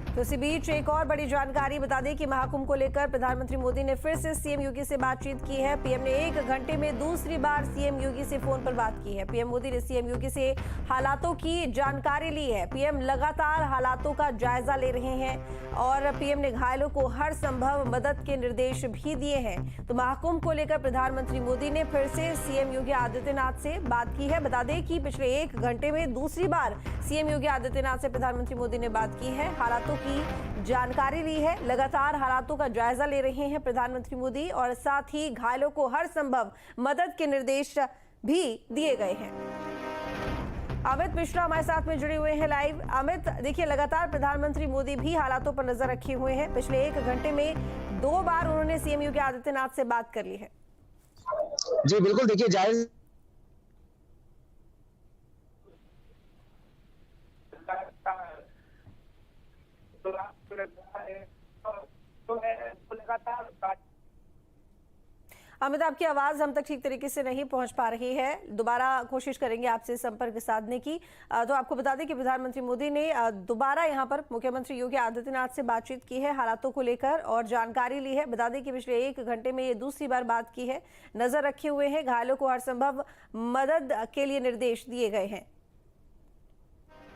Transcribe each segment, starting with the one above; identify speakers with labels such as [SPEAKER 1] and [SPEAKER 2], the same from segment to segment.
[SPEAKER 1] तो इसी बीच एक और बड़ी जानकारी बता दें कि महाकुंभ को लेकर प्रधानमंत्री मोदी ने फिर से सीएम योगी से बातचीत की है। पीएम ने 1 घंटे में दूसरी बार सीएम योगी से फोन पर बात की है। पीएम मोदी ने सीएम योगी से हालातों की जानकारी ली है। पीएम लगातार हालातों का जायजा ले रहे हैं और पीएम ने घायलों को हर संभव मदद के निर्देश भी दिए हैं। तो महाकुंभ को लेकर प्रधानमंत्री मोदी ने फिर से सीएम योगी आदित्यनाथ से बात की है। बता दें कि पिछले 1 घंटे में दूसरी बार सीएम योगी आदित्यनाथ से प्रधानमंत्री मोदी ने बात की है, हालातों की जानकारी ली है। लगातार हालातों का जायजा ले रहे हैं प्रधानमंत्री मोदी और साथ ही घायलों को हर संभव मदद के निर्देश भी दिए गए हैं। अमित मिश्रा हमारे साथ में जुड़े हुए हैं लाइव। अमित, देखिए लगातार प्रधानमंत्री मोदी भी हालातों पर नजर रखे हुए हैं। पिछले 1 घंटे में 2 बार उन्होंने सीएम योगी आदित्यनाथ से बात कर ली है।
[SPEAKER 2] जी बिल्कुल, देखिए जायज
[SPEAKER 1] अमित, आपकी आवाज हम तक ठीक तरीके से नहीं पहुंच पा रही है। दोबारा कोशिश करेंगे आपसे संपर्क साधने की। तो आपको बता दें कि प्रधानमंत्री मोदी ने दोबारा यहां पर मुख्यमंत्री योगी आदित्यनाथ से बातचीत की है, हालातों को लेकर और जानकारी ली है। बता दें कि पिछले 1 घंटे में ये दूसरी बार बात की है, नजर रखे हुए हैं, घायलों को हर संभव मदद के लिए निर्देश दिए गए हैं।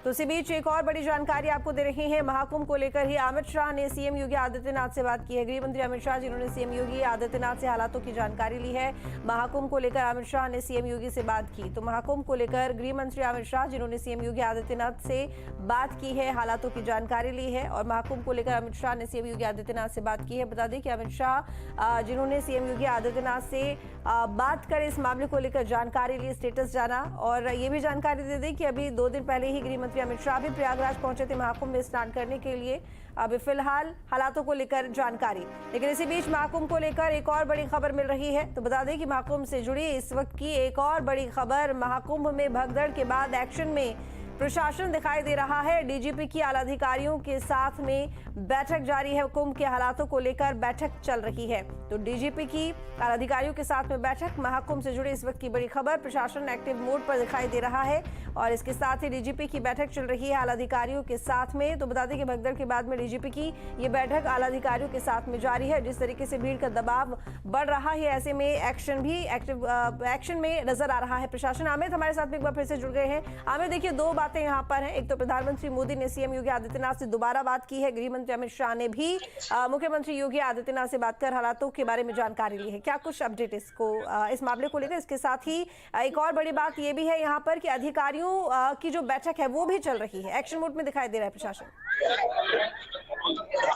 [SPEAKER 1] तो इसी बीच एक और बड़ी जानकारी आपको दे रहे हैं। महाकुंभ को लेकर ही अमित शाह ने सीएम योगी आदित्यनाथ से बात की है। गृह मंत्री अमित शाह जिन्होंने सीएम योगी आदित्यनाथ से हालातों की जानकारी ली है। महाकुंभ को लेकर अमित शाह ने सीएम योगी से बात की। तो महाकुंभ को लेकर गृह मंत्री अमित शाह जिन्होंने सीएम योगी आदित्यनाथ से बात की है, हालातों की जानकारी ली है और महाकुंभ को लेकर अमित शाह ने सीएम योगी आदित्यनाथ से बात की है। बता दें कि अमित शाह जिन्होंने सीएम योगी आदित्यनाथ से बात कर इस मामले को लेकर जानकारी ली, स्टेटस जाना और ये भी जानकारी दे दें कि अभी 2 दिन पहले ही गृह मंत्री अमित शाह भी प्रयागराज पहुंचे थे महाकुंभ में स्नान करने के लिए। अभी फिलहाल हालातों को लेकर जानकारी, लेकिन इसी बीच महाकुंभ को लेकर एक और बड़ी खबर मिल रही है। तो बता दें कि महाकुंभ से जुड़ी इस वक्त की एक और बड़ी खबर, महाकुंभ में भगदड़ के बाद एक्शन में प्रशासन दिखाई दे रहा है। डीजीपी की आला अधिकारियों के साथ में बैठक जारी है। कुंभ के हालातों को लेकर बैठक चल रही है। तो डीजीपी की आला अधिकारियों के साथ में बैठक, महाकुंभ से जुड़ी इस वक्त की बड़ी खबर, प्रशासन एक्टिव मोड पर दिखाई दे रहा है और इसके साथ ही डीजीपी की बैठक चल रही है आला अधिकारियों के साथ में। तो बता दें कि भगदड़ के बाद में डीजीपी की ये बैठक आला अधिकारियों के साथ में जारी है। जिस तरीके से भीड़ का दबाव बढ़ रहा है, ऐसे में एक्शन भी एक्शन में नजर आ रहा है प्रशासन। अमित हमारे साथ में एक बार फिर से जुड़ गए हैं। अमित, देखिए 2 बातें यहाँ पर हैं। एक तो प्रधानमंत्री मोदी ने सीएम योगी आदित्यनाथ से दोबारा बात की है, गृह मंत्री अमित शाह ने भी मुख्यमंत्री योगी आदित्यनाथ से बात कर हालातों के बारे में जानकारी ली है। क्या कुछ अपडेट इस मामले को लेकर? इसके साथ ही एक और बड़ी बात यह भी है यहाँ पर कि अधिकारियों की जो बैठक है वो भी चल रही है, एक्शन मोड में दिखाई दे रहा है प्रशासन।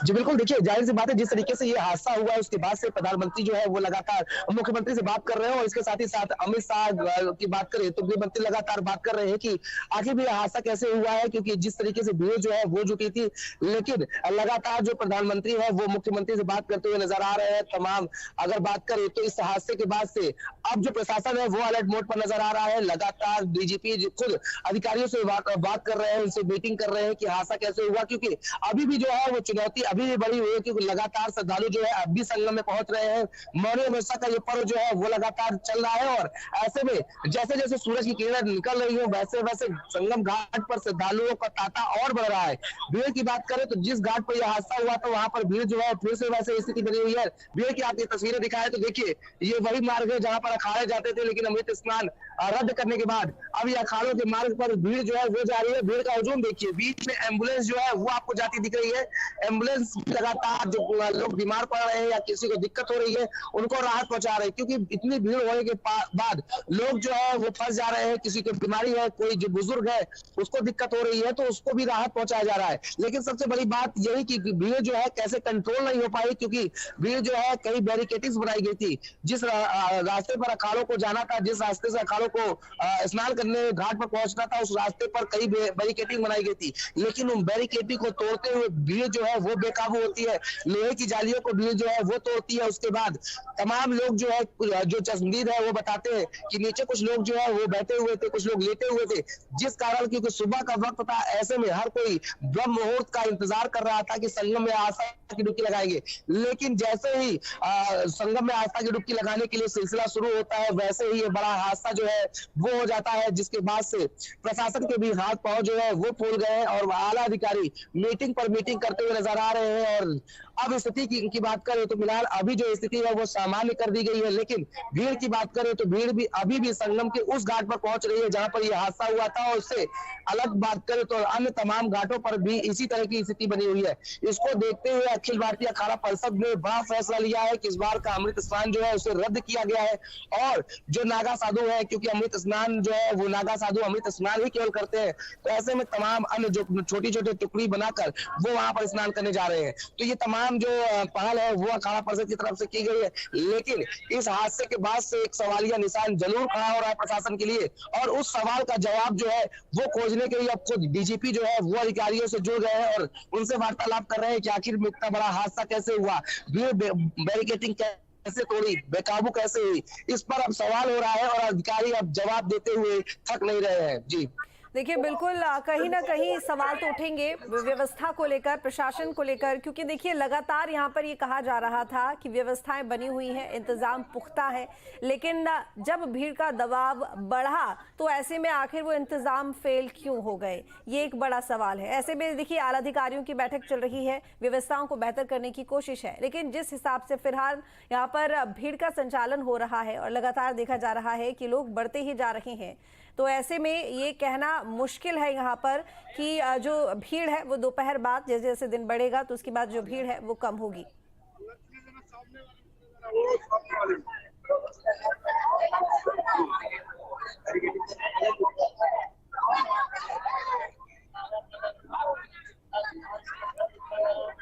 [SPEAKER 2] जी बिल्कुल, देखिए जाहिर सी बात है, जिस तरीके से ये हादसा हुआ है उसके बाद से प्रधानमंत्री जो है वो लगातार मुख्यमंत्री से बात कर रहे हैं और इसके साथ ही साथ अमित शाह की बात करें तो गृह मंत्री लगातार बात कर रहे हैं कि आखिर भी हादसा कैसे हुआ है, क्योंकि जिस तरीके से भीड़ जो है वो जुटी थी, लेकिन लगातार जो प्रधानमंत्री है वो मुख्यमंत्री से बात करते हुए नजर आ रहे हैं। तमाम अगर बात करें तो इस हादसे के बाद से अब जो प्रशासन है वो अलर्ट मोड पर नजर आ रहा है। लगातार डीजीपी खुद अधिकारियों से बात कर रहे हैं, उनसे मीटिंग कर रहे हैं कि हादसा कैसे हुआ, क्योंकि अभी भी जो है वो चुनौती अभी भी बड़ी हुई है, क्योंकि लगातार श्रद्धालु जो है अब भी संगम में पहुंच रहे हैं। मौनी अमावस्या का ये पर्व जो है वो लगातार चल रहा है और ऐसे में जैसे जैसे सूरज की किरणें निकल रही है वैसे वैसे संगम घाट पर श्रद्धालुओं का तांता और बढ़ रहा है। भीड़ की बात करें तो जिस घाट पर यह हादसा हुआ था वहां पर भीड़ जो है फिर से वैसे स्थिति बनी हुई है। भीड़ की आपकी तस्वीरें दिखाएं तो देखिए ये वही मार्ग है जहां पर अखाड़े जाते थे, लेकिन अमृत स्नान रद्द करने के बाद अब ये अखाड़ों के मार्ग पर भीड़ जो है वो जा रही है। भीड़ का हुजूम देखिए, बीच में एम्बुलेंस जो है वो आपको जाती दिख रही है। एम्बुलेंस लगातार जो लोग बीमार पड़ रहे हैं या किसी को दिक्कत हो रही है उनको राहत पहुंचा रहे हैं, क्योंकि इतनी भीड़ होने के बाद लोग जो है वो फंस जा रहे हैं। किसी को बीमारी है, कोई जो बुजुर्ग है उसको दिक्कत हो रही है तो उसको भी राहत पहुंचाया जा रहा है। लेकिन सबसे बड़ी बात यही कि भीड़ जो है कैसे कंट्रोल नहीं हो पाई, क्योंकि भीड़ जो है कई बैरिकेडिंग्स बनाई गई थी। जिस रास्ते पर अखाड़ों को जाना था, जिस रास्ते से अखाड़ों को स्नान करने घाट पर पहुंचना था, उस रास्ते पर कई बैरिकेडिंग बनाई गई थी, लेकिन उन बैरिकेडिंग को तोड़ते हुए भीड़ जो है वो बेकाबू होती है। लोहे की जालियों को भीड़ जो है वो तोड़ती है। उसके बाद तमाम लोग जो है जो चश्मदीद है वो बताते हैं कि नीचे कुछ लोग जो है वो बैठे हुए थे, कुछ लोग लेटे हुए थे, जिस कारण क्योंकि सुबह का वक्त था, ऐसे में हर कोई ब्रह्म मुहूर्त का इंतजार कर रहा था कि संगम में आस्था की डुबकी लगाएंगे। लेकिन जैसे ही संगम में आस्था की डुबकी लगाने के लिए सिलसिला शुरू होता है, वैसे ही ये बड़ा हादसा जो है वो हो जाता है, जिसके बाद से प्रशासन के भी हाथ पांव जो है वो फूल गए और आला अधिकारी मीटिंग पर मीटिंग करते हुए नजर आ रहे हैं। और अब स्थिति की बात करें तो फिलहाल अभी जो स्थिति है वो सामान्य कर दी गई है, लेकिन भीड़ की बात करें तो भीड़ भी अभी भी संगम के उस घाट पर पहुंच रही है जहां पर यह हादसा हुआ था। और उससे अलग बात करें तो अन्य तमाम घाटों पर भी इसी तरह की स्थिति बनी हुई है। इसको देखते हुए अखिल भारतीय अखाड़ा परिषद ने बड़ा फैसला लिया है कि इस बार का अमृत स्नान जो है उसे रद्द किया गया है। और जो नागा साधु है, क्योंकि अमृत स्नान जो है वो नागा साधु अमृत स्नान ही केवल करते हैं, तो ऐसे में तमाम अन्य जो छोटी छोटी टुकड़ी बनाकर वो वहां पर स्नान करने जा रहे हैं। तो ये तमाम जो पहल है वो अखाड़ा परिषद की तरफ से की गई है। लेकिन इस हादसे के बाद से एक सवालिया निशान जरूर खड़ा हो रहा है प्रशासन के लिए, और उस सवाल का जवाब जो है वो खोजने के लिए अब खुद डीजीपी जो है वो अधिकारियों से जुड़ गए हैं और उनसे वार्तालाप कर रहे हैं कि आखिर में इतना बड़ा हादसा कैसे हुआ, भीड़ बैरिकेटिंग कैसे तोड़ी, बेकाबू कैसे हुई, इस पर अब सवाल हो रहा है और अधिकारी अब जवाब देते हुए थक नहीं रहे हैं। जी
[SPEAKER 1] देखिए, बिल्कुल कहीं ना कहीं सवाल तो उठेंगे व्यवस्था को लेकर, प्रशासन को लेकर, क्योंकि देखिए लगातार यहाँ पर ये कहा जा रहा था कि व्यवस्थाएं बनी हुई हैं, इंतजाम पुख्ता है, लेकिन जब भीड़ का दबाव बढ़ा तो ऐसे में आखिर वो इंतजाम फेल क्यों हो गए, ये एक बड़ा सवाल है। ऐसे में देखिए आला अधिकारियों की बैठक चल रही है, व्यवस्थाओं को बेहतर करने की कोशिश है, लेकिन जिस हिसाब से फिलहाल यहाँ पर भीड़ का संचालन हो रहा है और लगातार देखा जा रहा है कि लोग बढ़ते ही जा रहे हैं, तो ऐसे में ये कहना मुश्किल है यहाँ पर कि जो भीड़ है वो दोपहर बाद, जैसे जैसे दिन बढ़ेगा तो उसके बाद जो भीड़ है वो कम होगी।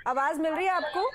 [SPEAKER 1] आवाज मिल रही है आपको?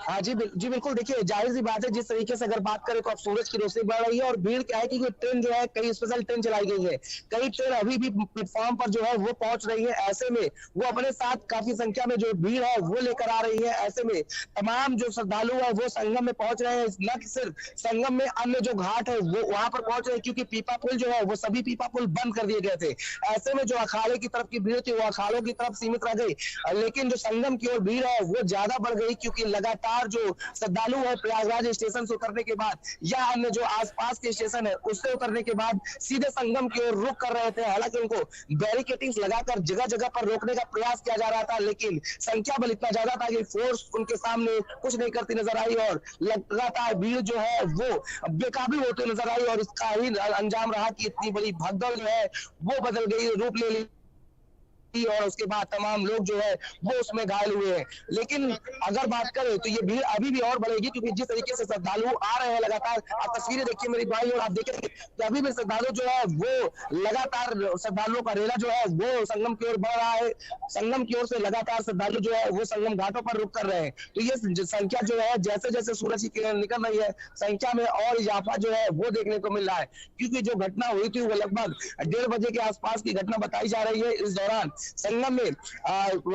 [SPEAKER 2] हाँ जी बिल्कुल। देखिए जाहिर सी बात है, जिस तरीके से अगर बात करें तो अब सूरज की रोशनी बढ़ रही है और भीड़ क्या है कि ट्रेन जो है कई स्पेशल ट्रेन चलाई गई है, कई ट्रेन अभी भी प्लेटफॉर्म पर जो है वो पहुंच रही है। ऐसे में वो अपने साथ काफी संख्या में जो भीड़ है वो लेकर आ रही है। ऐसे में तमाम जो श्रद्धालु है वो संगम में पहुंच रहे हैं। न सिर्फ संगम में अन्य जो घाट है वो वहां पर पहुंच रहे हैं, क्योंकि पीपा पुल जो है वो सभी पीपा पुल बंद कर दिए गए थे। ऐसे में जो अखाड़े की तरफ की भीड़ थी वो अखाड़ों की तरफ सीमित रह गई, लेकिन जो संगम की ओर भीड़ है वो ज्यादा बढ़ गई, क्योंकि लगातार जो श्रद्धालु है प्रयागराज स्टेशन से उतरने के बाद या अन्य जो आसपास के स्टेशन है उससे उतरने के बाद सीधे संगम की ओर रुख कर रहे थे। हालांकि उनको बैरिकेटिंग्स लगाकर जगह जगह पर रोकने का प्रयास किया जा रहा था, लेकिन संख्या बल इतना ज्यादा था कि फोर्स उनके सामने कुछ नहीं करती नजर आई और लगातार भीड़ जो है वो बेकाबू होते नजर आई। और इसका ही अंजाम रहा कि इतनी बड़ी भगदड़ जो है वो बदल गई, रूप ले ली, और उसके बाद तमाम लोग जो है वो उसमें घायल हुए हैं। लेकिन अगर बात करें तो ये भीड़ अभी भी और बढ़ेगी, क्योंकि जिस तरीके से श्रद्धालु आ रहे हैं लगातार, आप तस्वीरें देखिए मेरी भाई और आप देखेंगे कि अभी भी श्रद्धालु जो है वो लगातार, श्रद्धालुओं का रेला जो है वो संगम की ओर बढ़ रहा है। संगम की ओर से लगातार श्रद्धालु जो है वो संगम घाटों पर रुक कर रहे हैं। तो ये संख्या जो है जैसे जैसे सूरज की किरण निकल रही है, संख्या में और इजाफा जो है वो देखने को मिल रहा है, क्योंकि जो घटना हुई थी वो लगभग 1:30 बजे के आसपास की घटना बताई जा रही है। इस दौरान संगम में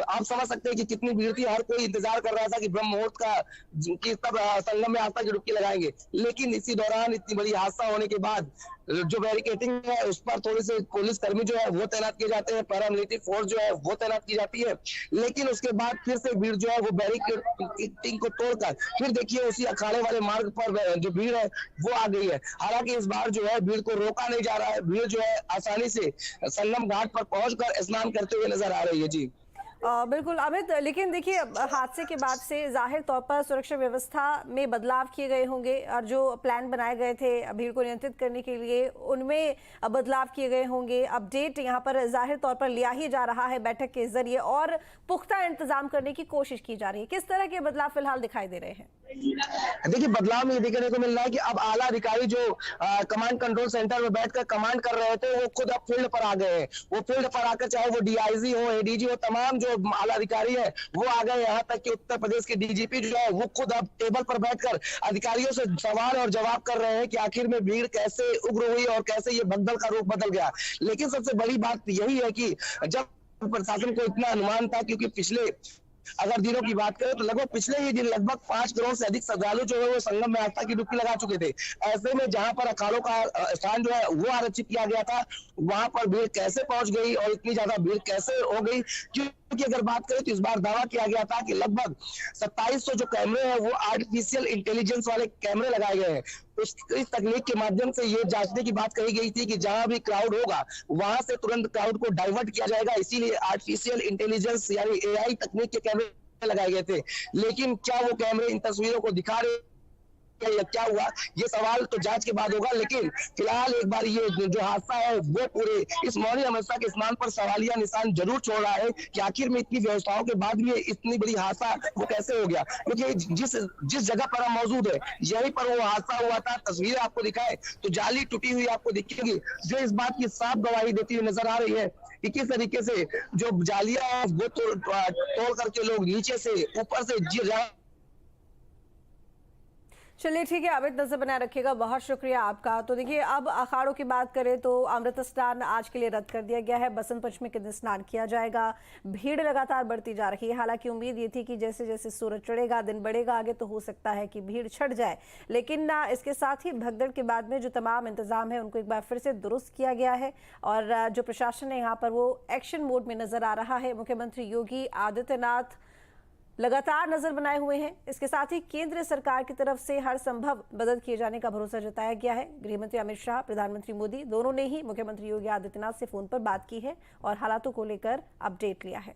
[SPEAKER 2] आप समझ सकते हैं कि कितनी भीड़ थी। हर कोई इंतजार कर रहा था कि ब्रह्म मुहूर्त का कि तब संगम में आस्था की डुबकी लगाएंगे, लेकिन इसी दौरान इतनी बड़ी हादसा होने के बाद जो बैरिकेटिंग है उस पर थोड़ी से पुलिस कर्मी जो है वो तैनात किए जाते हैं, पैरामिलिट्री फोर्स जो है वो तैनात की जाती है। लेकिन उसके बाद फिर से भीड़ जो है वो बैरिकेटिंग को तोड़कर फिर देखिए उसी अखाड़े वाले मार्ग पर जो भीड़ है वो आ गई है। हालांकि इस बार जो है भीड़ को रोका नहीं जा रहा है, भीड़ जो है आसानी से संगम घाट पर पहुंचकर स्नान करते हुए नजर आ रही है। जी
[SPEAKER 1] बिल्कुल अमित, लेकिन देखिए हादसे के बाद से जाहिर तौर पर सुरक्षा व्यवस्था में बदलाव किए गए होंगे और जो प्लान बनाए गए थे भीड़ को नियंत्रित करने के लिए उनमें बदलाव किए गए होंगे। अपडेट यहाँ पर जाहिर तौर पर लिया ही जा रहा है बैठक के जरिए और पुख्ता इंतजाम करने की कोशिश की जा रही है। किस तरह के बदलाव फिलहाल दिखाई दे रहे हैं?
[SPEAKER 2] देखिए बदलाव में ये देखने को मिल रहा है कि अब आला अधिकारी जो कमांड कंट्रोल सेंटर में बैठकर कमांड कर रहे थे वो खुद अब फील्ड पर आ गए हैं। वो फील्ड पर आकर चाहे वो डीआईजी हो, एडीजी हो, तमाम जो आला अधिकारी है वो आ गए। यहाँ तक कि उत्तर प्रदेश के डीजीपी जो है वो खुद अब टेबल पर बैठकर अधिकारियों से सवाल और जवाब कर रहे हैं कि आखिर में भीड़ कैसे उग्र हुई और कैसे ये भगदड़ का रूप बदल गया। लेकिन सबसे बड़ी बात यही है कि जब प्रशासन को इतना अनुमान था, क्योंकि पिछले अगर दिनों की बात करें तो लगभग पिछले ही दिन लगभग 5 करोड़ से अधिक श्रद्धालु जो है वो संगम में आस्था की डुबकी लगा चुके थे। ऐसे में जहां पर अखाड़ों का स्थान जो है वो आरक्षित किया गया था, वहां पर भीड़ कैसे पहुंच गई और इतनी ज्यादा भीड़ कैसे हो गई? क्योंकि अगर बात करें तो इस बार दावा किया गया था कि लगभग 2700 जो कैमरे हैं वो आर्टिफिशियल इंटेलिजेंस वाले कैमरे लगाए गए हैं। इस तकनीक के माध्यम से ये जांचने की बात कही गई थी कि जहां भी क्राउड होगा वहां से तुरंत क्राउड को डाइवर्ट किया जाएगा। इसीलिए आर्टिफिशियल इंटेलिजेंस यानी एआई तकनीक के कैमरे लगाए गए थे, लेकिन क्या वो कैमरे इन तस्वीरों को दिखा रहे या क्या हुआ, ये सवाल तो जांच के बाद होगा। लेकिन फिलहाल एक बार ये जो हादसा है वो पूरे इस मौनी अमावस्या के स्नान पर सवालिया निशान जरूर छोड़ रहा है कि आखिर में इतनी व्यवस्थाओं के बाद भी इतनी बड़ी हादसा वो कैसे हो गया, क्योंकि जिस जगह पर हम मौजूद है यहीं पर वो हादसा हुआ था। तस्वीरें आपको दिखाए तो जाली टूटी हुई आपको दिखेगी, जो इस बात की साफ गवाही देती हुई नजर आ रही है कि किस तरीके से जो जालियां है वो तोड़ करके लोग नीचे से ऊपर से
[SPEAKER 1] चलिए ठीक है, अमित नजर बनाए रखिएगा, बहुत शुक्रिया आपका। तो देखिए, अब अखाड़ों की बात करें तो अमृत स्नान आज के लिए रद्द कर दिया गया है। बसंत पंचमी के दिन स्नान किया जाएगा। भीड़ लगातार बढ़ती जा रही है। हालांकि उम्मीद ये थी कि जैसे जैसे सूरज चढ़ेगा, दिन बढ़ेगा आगे, तो हो सकता है कि भीड़ छट जाए, लेकिन इसके साथ ही भगदड़ के बाद में जो तमाम इंतजाम है उनको एक बार फिर से दुरुस्त किया गया है और जो प्रशासन है यहाँ पर वो एक्शन मोड में नजर आ रहा है। मुख्यमंत्री योगी आदित्यनाथ लगातार नजर बनाए हुए हैं। इसके साथ ही केंद्र सरकार की तरफ से हर संभव मदद किए जाने का भरोसा जताया गया है। गृहमंत्री अमित शाह, प्रधानमंत्री मोदी दोनों ने ही मुख्यमंत्री योगी आदित्यनाथ से फोन पर बात की है और हालातों को लेकर अपडेट लिया है।